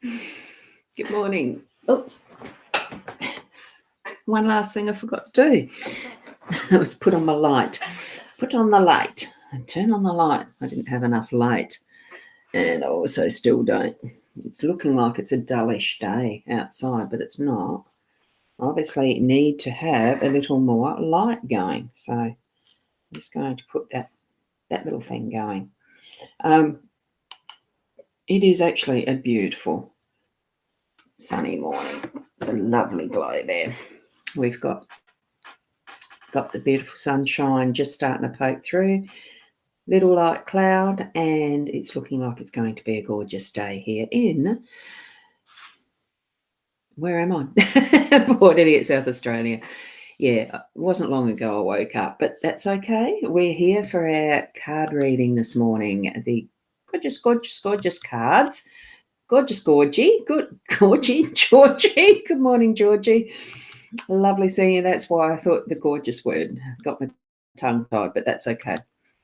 Good morning. Oops. One last thing I forgot to do. I was put on my light. Put on the light and turn on the light. I didn't have enough light, and I also still don't. It's looking like it's a dullish day outside, but it's not. Obviously need to have a little more light going. So I'm just going to put that little thing going. It is actually a beautiful sunny morning. It's a lovely glow there. We've got the beautiful sunshine just starting to poke through. Little light cloud, and it's looking like it's going to be a gorgeous day here in, where am I? Port Idiot, South Australia. Yeah, it wasn't long ago I woke up, but that's okay. We're here for our card reading this morning. The gorgeous, gorgeous, gorgeous cards. Gorgeous, Georgie. Georgie. Good morning, Georgie. Lovely seeing you. That's why I thought the gorgeous word got my tongue tied, but that's okay.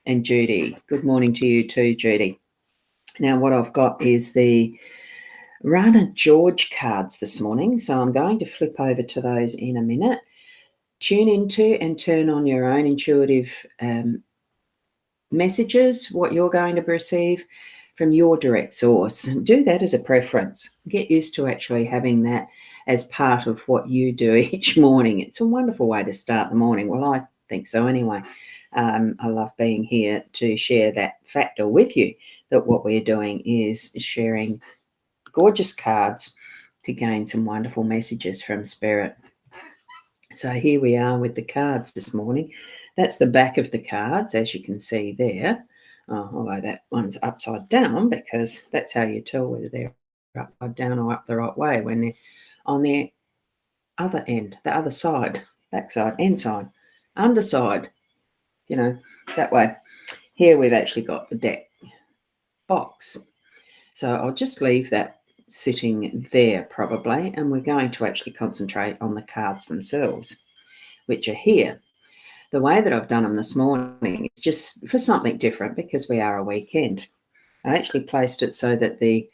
And Judy, good morning to you too, Judy. Now, what I've got is the Rana George cards this morning, so I'm going to flip over to those in a minute. Tune into and turn on your own intuitive messages, what you're going to receive from your direct source. Do that as a preference. Get used to actually having that as part of what you do each morning. It's a wonderful way to start the morning. Well, I think so anyway. I love being here to share that factor with you, that what we're doing is sharing gorgeous cards to gain some wonderful messages from Spirit. So here we are with the cards this morning. That's the back of the cards, as you can see there. Although that one's upside down, because that's how you tell whether they're upside down or up the right way, when they're on the other end, the other side, backside, inside, underside, that way. Here we've actually got the deck box. So I'll just leave that sitting there probably, and we're going to actually concentrate on the cards themselves, which are here. The way that I've done them this morning is just for something different, because we are a weekend. I actually placed it so that the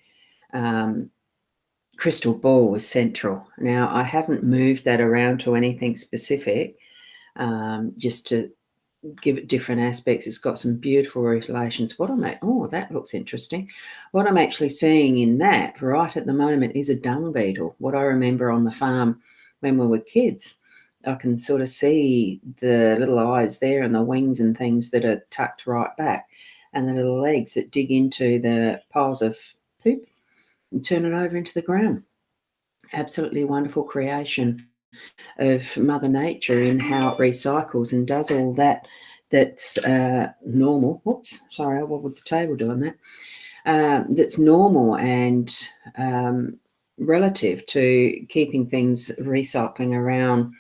crystal ball was central. Now, I haven't moved that around to anything specific, just to give it different aspects. It's got some beautiful relations. That looks interesting. What I'm actually seeing in that right at the moment is a dung beetle. What I remember on the farm when we were kids, I can sort of see the little eyes there and the wings and things that are tucked right back, and the little legs that dig into the piles of poop and turn it over into the ground. Absolutely wonderful creation of Mother Nature in how it recycles and does all that. That's normal. Whoops, sorry, I wobbled the table doing that. That's normal and relative to keeping things recycling around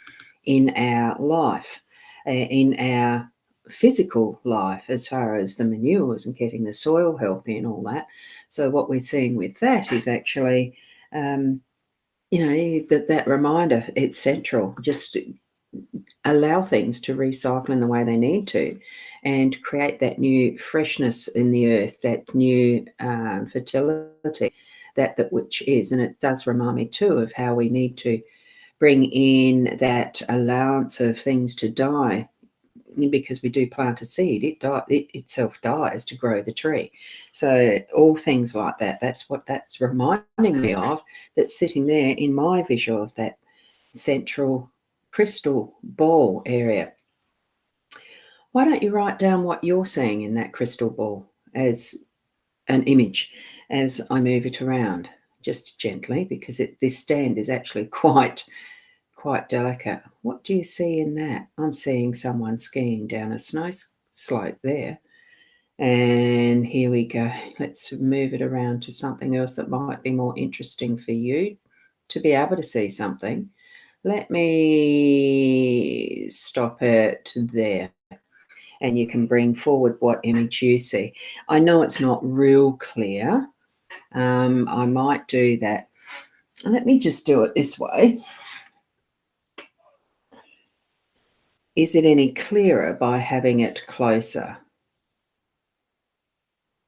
in our life, in our physical life, as far as the manures and getting the soil healthy and all that. So what we're seeing with that is actually, that reminder, it's central. Just allow things to recycle in the way they need to, and create that new freshness in the earth, that new fertility, that which is. And it does remind me too of how we need to bring in that allowance of things to die, because we do plant a seed, it itself dies to grow the tree. So all things like that, that's what that's reminding me of, that's sitting there in my visual of that central crystal ball area. Why don't you write down what you're seeing in that crystal ball as an image as I move it around, just gently, because this stand is actually quite delicate. What do you see in that? I'm seeing someone skiing down a snow slope there. And here we go. Let's move it around to something else that might be more interesting for you to be able to see something. Let me stop it there, and you can bring forward what image you see. I know it's not real clear. I might do that. Let me just do it this way. Is it any clearer by having it closer?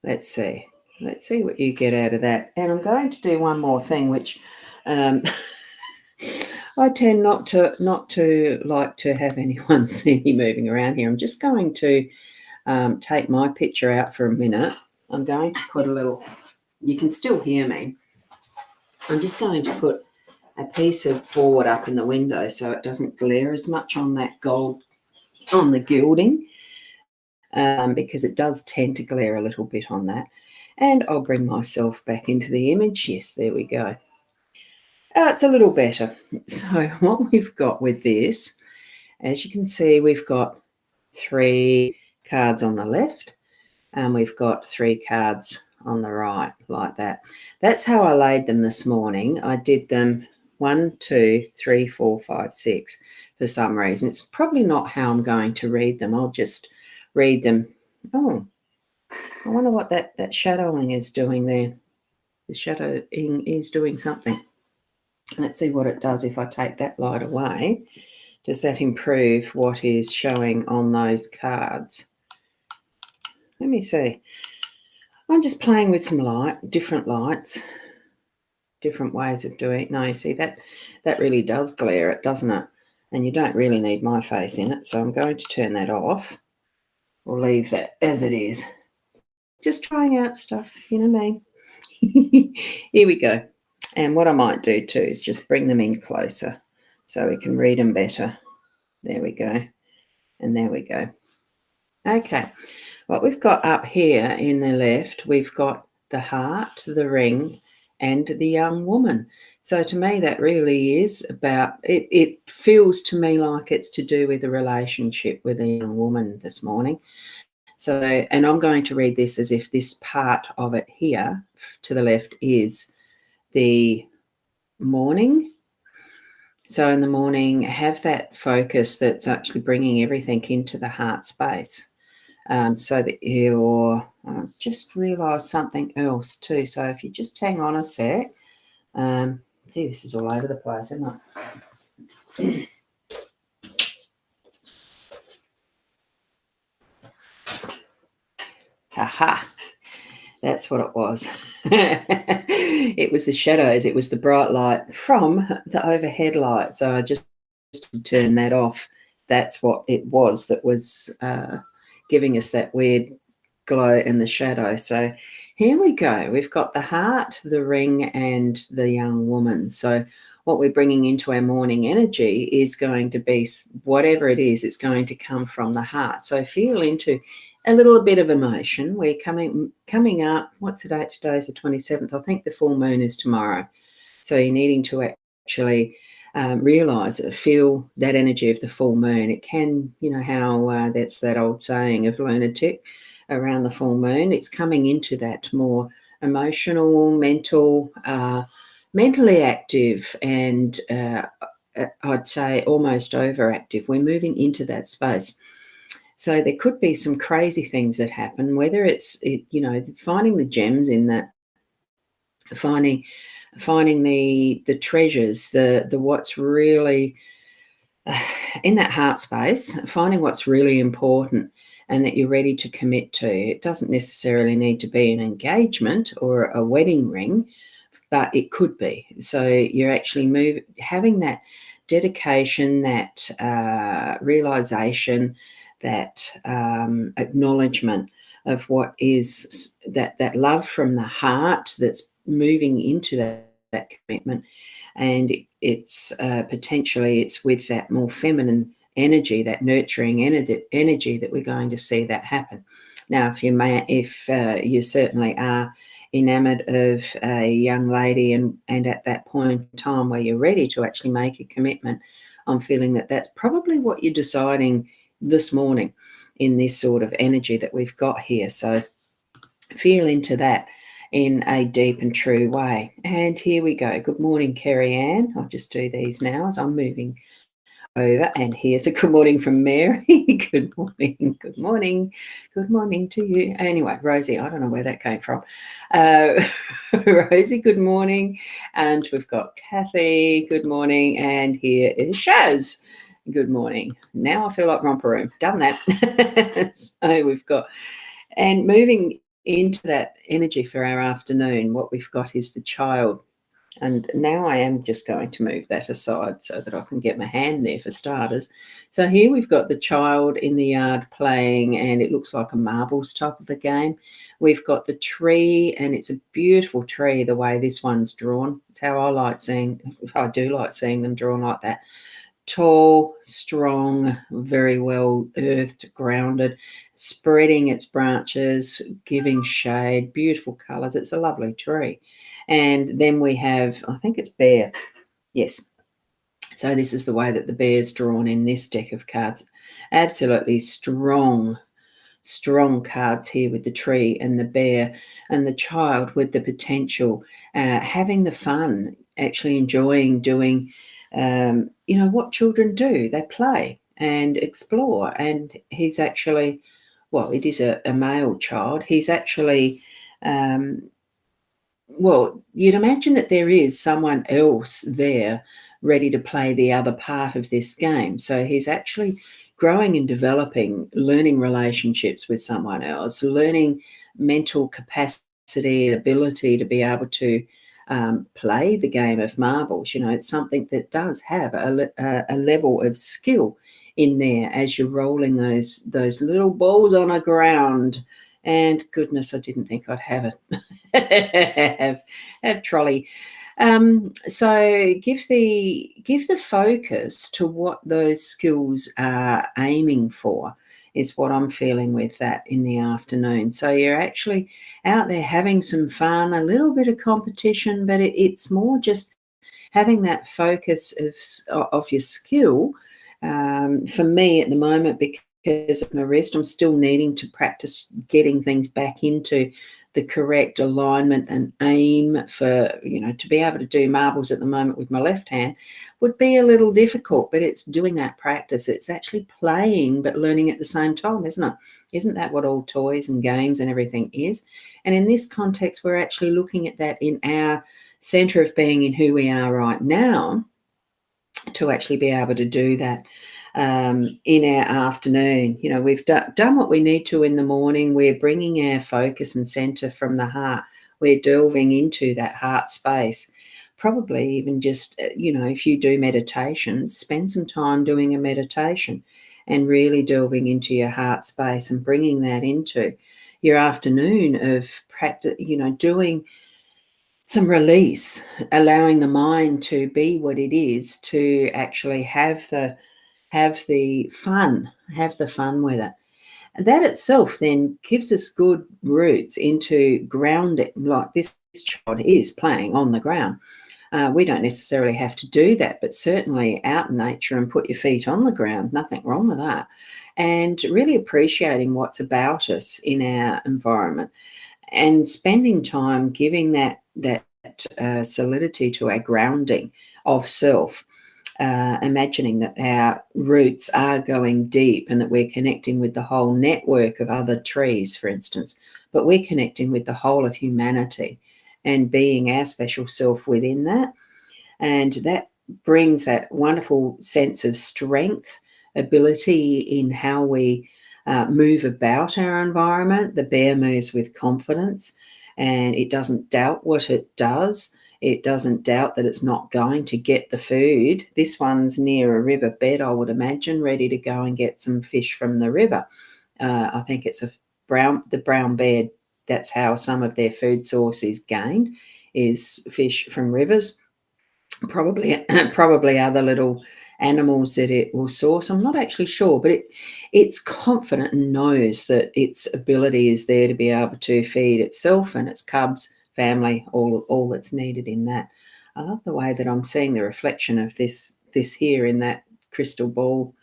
Let's see. Let's see what you get out of that. And I'm going to do one more thing, which I tend not to like to have anyone see me moving around here. I'm just going to take my picture out for a minute. I'm going to put a little, you can still hear me. I'm just going to put a piece of board up in the window so it doesn't glare as much on that gold, on the gilding, because it does tend to glare a little bit on that. And I'll bring myself back into the image. Yes, there we go. It's a little better. So what we've got with this, as you can see, we've got 3 cards on the left and we've got 3 cards on the right, like that. That's how I laid them this morning. I did them 1, 2, 3, 4, 5, 6 for some reason. It's probably not how I'm going to read them. I'll just read them. Oh, I wonder what that shadowing is doing there. The shadowing is doing something. Let's see what it does if I take that light away. Does that improve what is showing on those cards? Let me see. I'm just playing with some light, different lights, different ways of doing it. No, you see that really does glare it, doesn't it? And you don't really need my face in it, so I'm going to turn that off or leave that as it is. Just trying out stuff, you know me. Here we go. And what I might do too is just bring them in closer so we can read them better. There we go. And there we go. Okay. What we've got up here in the left, we've got the heart, the ring, and the young woman. So to me, that really is about, it feels to me like it's to do with a relationship with a young woman this morning. So, and I'm going to read this as if this part of it here to the left is the morning. So in the morning, have that focus that's actually bringing everything into the heart space. So that you're, just realised something else too. So if you just hang on a sec, gee, this is all over the place, isn't it? Aha, that's what it was. It was the shadows. It was the bright light from the overhead light. So I just turned that off. That's what it was that was giving us that weird glow in the shadow. So here we go. We've got the heart, the ring, and the young woman. So what we're bringing into our morning energy is going to be whatever it is, it's going to come from the heart. So feel into a little bit of emotion. We're coming up, what's the date today? Is the 27th. I think the full moon is tomorrow. So you're needing to actually realize it, feel that energy of the full moon. It can, you know how that's that old saying of lunatic around the full moon. It's coming into that more emotional, mental, mentally active, and I'd say almost overactive. We're moving into that space. So there could be some crazy things that happen, whether it's, you know, finding the gems in that, finding the treasures, the what's really in that heart space, finding what's really important and that you're ready to commit to. It doesn't necessarily need to be an engagement or a wedding ring, but it could be. So you're actually having that dedication, that realization, that acknowledgement of what is that love from the heart that's moving into that commitment. And it's potentially it's with that more feminine energy, that nurturing energy that we're going to see that happen. Now, if you certainly are enamored of a young lady and at that point in time where you're ready to actually make a commitment, I'm feeling that that's probably what you're deciding this morning in this sort of energy that we've got here. So feel into that in a deep and true way. And here we go. Good morning, Kerry Ann. I'll just do these now as I'm moving over. And here's a good morning from Mary. Good morning. Good morning. Good morning to you. Anyway, Rosie, I don't know where that came from. Rosie, good morning. And we've got Kathy. Good morning. And here is Shaz. Good morning. Now I feel like romper room. Done that. So we've got, and moving into that energy for our afternoon, what we've got is the child. And now I am just going to move that aside so that I can get my hand there for starters. So here we've got the child in the yard playing, and it looks like a marbles type of a game. We've got the tree, and it's a beautiful tree the way this one's drawn. It's how I do like seeing them drawn like that. Tall, strong, very well earthed, grounded, spreading its branches, giving shade, beautiful colours. It's a lovely tree. And then we have, I think it's bear. Yes. So this is the way that the bear's drawn in this deck of cards. Absolutely strong cards here with the tree and the bear and the child with the potential, having the fun, actually enjoying doing, what children do. They play and explore. And he's actually, well, it is a male child. He's actually, well, you'd imagine that there is someone else there ready to play the other part of this game. So he's actually growing and developing, learning relationships with someone else, learning mental capacity, ability to be able to play the game of marbles. It's something that does have a level of skill in there as you're rolling those little balls on a ground. And goodness, I didn't think I'd have it. have trolley. So give the focus to what those skills are aiming for, is what I'm feeling with that in the afternoon. So you're actually out there having some fun, a little bit of competition, but it's more just having that focus of your skill. For me at the moment, because of my wrist, I'm still needing to practice getting things back into the correct alignment and aim for, to be able to do marbles at the moment with my left hand would be a little difficult, but it's doing that practice. It's actually playing, but learning at the same time, isn't it? Isn't that what all toys and games and everything is? And in this context, we're actually looking at that in our center of being, in who we are right now, to actually be able to do that in our afternoon. We've done what we need to in the morning. We're bringing our focus and center from the heart. We're delving into that heart space. Probably even just, if you do meditations, spend some time doing a meditation and really delving into your heart space and bringing that into your afternoon of practice, doing some release, allowing the mind to be what it is, to actually have the fun with it. And that itself then gives us good roots into grounding, like this child is playing on the ground. We don't necessarily have to do that, but certainly out in nature and put your feet on the ground, nothing wrong with that. And really appreciating what's about us in our environment and spending time giving that solidity to our grounding of self. Imagining that our roots are going deep and that we're connecting with the whole network of other trees, for instance, but we're connecting with the whole of humanity and being our special self within that. And that brings that wonderful sense of strength, ability in how we move about our environment. The bear moves with confidence and it doesn't doubt what it does. It doesn't doubt that it's not going to get the food. This one's near a river bed, I would imagine, ready to go and get some fish from the river. I think it's the brown bear. That's how some of their food source is gained, is fish from rivers. Probably other little animals that it will source. I'm not actually sure, but it's confident and knows that its ability is there to be able to feed itself and its cubs, family, all that's needed in that. I love the way that I'm seeing the reflection of this here in that crystal ball.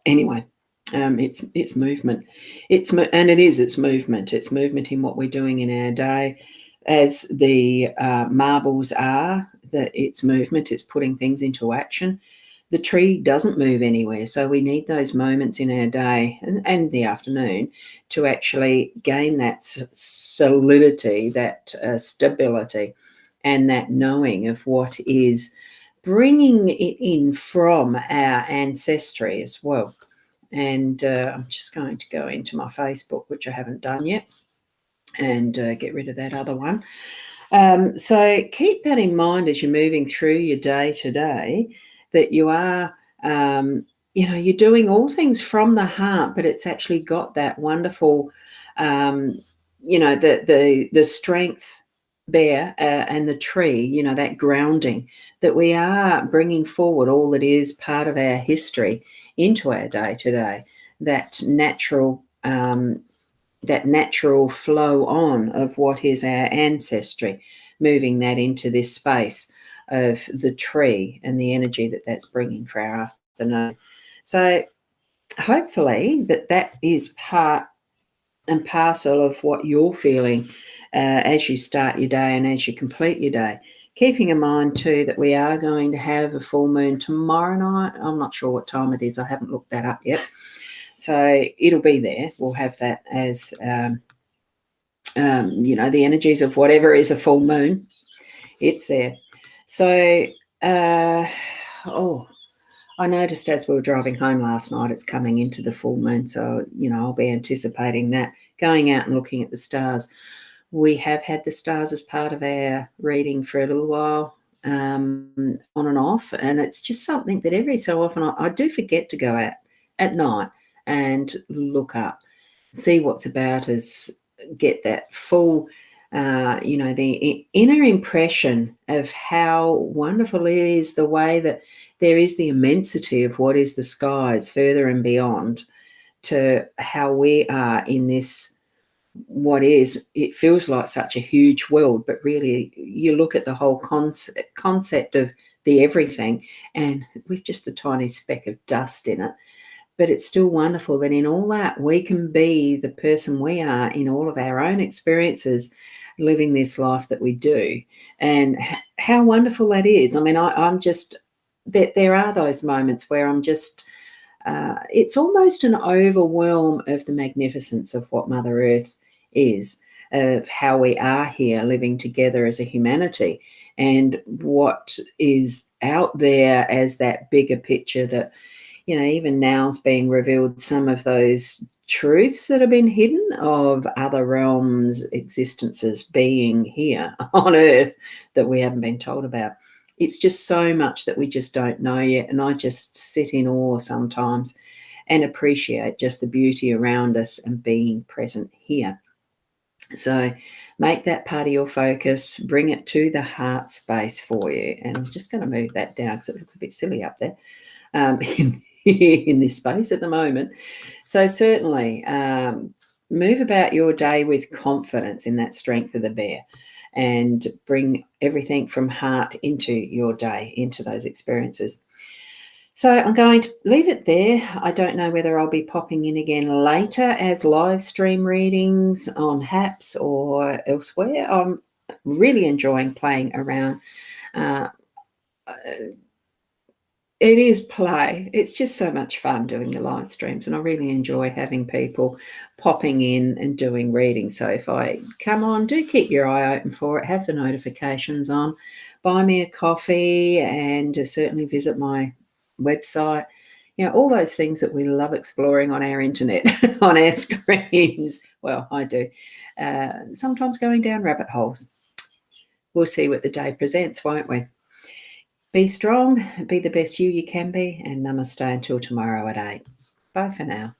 Anyway, it's movement. It's movement. It's movement in what we're doing in our day, as the marbles are. That it's movement. It's putting things into action. The tree doesn't move anywhere, so we need those moments in our day and the afternoon to actually gain that solidity, that stability, and that knowing of what is, bringing it in from our ancestry as well. And I'm just going to go into my Facebook, which I haven't done yet, and get rid of that other one. So keep that in mind as you're moving through your day today, that you are, you're doing all things from the heart, but it's actually got that wonderful, the strength there, and the tree, that grounding, that we are bringing forward all that is part of our history into our day today, that natural flow on of what is our ancestry, moving that into this space of the tree and the energy that that's bringing for our afternoon. So hopefully that is part and parcel of what you're feeling as you start your day and as you complete your day. Keeping in mind too that we are going to have a full moon tomorrow night. I'm not sure what time it is. I haven't looked that up yet. So it'll be there. We'll have that as the energies of whatever is a full moon. It's there. So, I noticed as we were driving home last night, it's coming into the full moon. So, I'll be anticipating that, going out and looking at the stars. We have had the stars as part of our reading for a little while, on and off. And it's just something that every so often I do forget to go out at night and look up, see what's about us, get that full, the inner impression of how wonderful it is, the way that there is the immensity of what is the skies further and beyond, to how we are in this, it feels like such a huge world, but really you look at the whole concept of the everything, and with just the tiny speck of dust in it. But it's still wonderful that in all that we can be the person we are in all of our own experiences, living this life that we do. And how wonderful that is. I mean, I'm just, there are those moments where I'm just, it's almost an overwhelm of the magnificence of what Mother Earth is, of how we are here living together as a humanity, and what is out there as that bigger picture that, even now is being revealed, some of those truths that have been hidden of other realms, existences being here on Earth that we haven't been told about. It's just so much that we just don't know yet. And I just sit in awe sometimes and appreciate just the beauty around us and being present here. So make that part of your focus, bring it to the heart space for you. And I'm just going to move that down because it looks a bit silly up there. In this space at the moment. So certainly move about your day with confidence in that strength of the bear, and bring everything from heart into your day, into those experiences. So I'm going to leave it there. I don't know whether I'll be popping in again later as live stream readings on Haps or elsewhere. I'm really enjoying playing around. It is play. It's just so much fun doing the live streams, and I really enjoy having people popping in and doing readings. So if I come on, do keep your eye open for it. Have the notifications on. Buy me a coffee, and certainly visit my website. All those things that we love exploring on our internet, on our screens. Well, I do. Sometimes going down rabbit holes. We'll see what the day presents, won't we? Be strong, be the best you can be, and namaste until tomorrow at 8. Bye for now.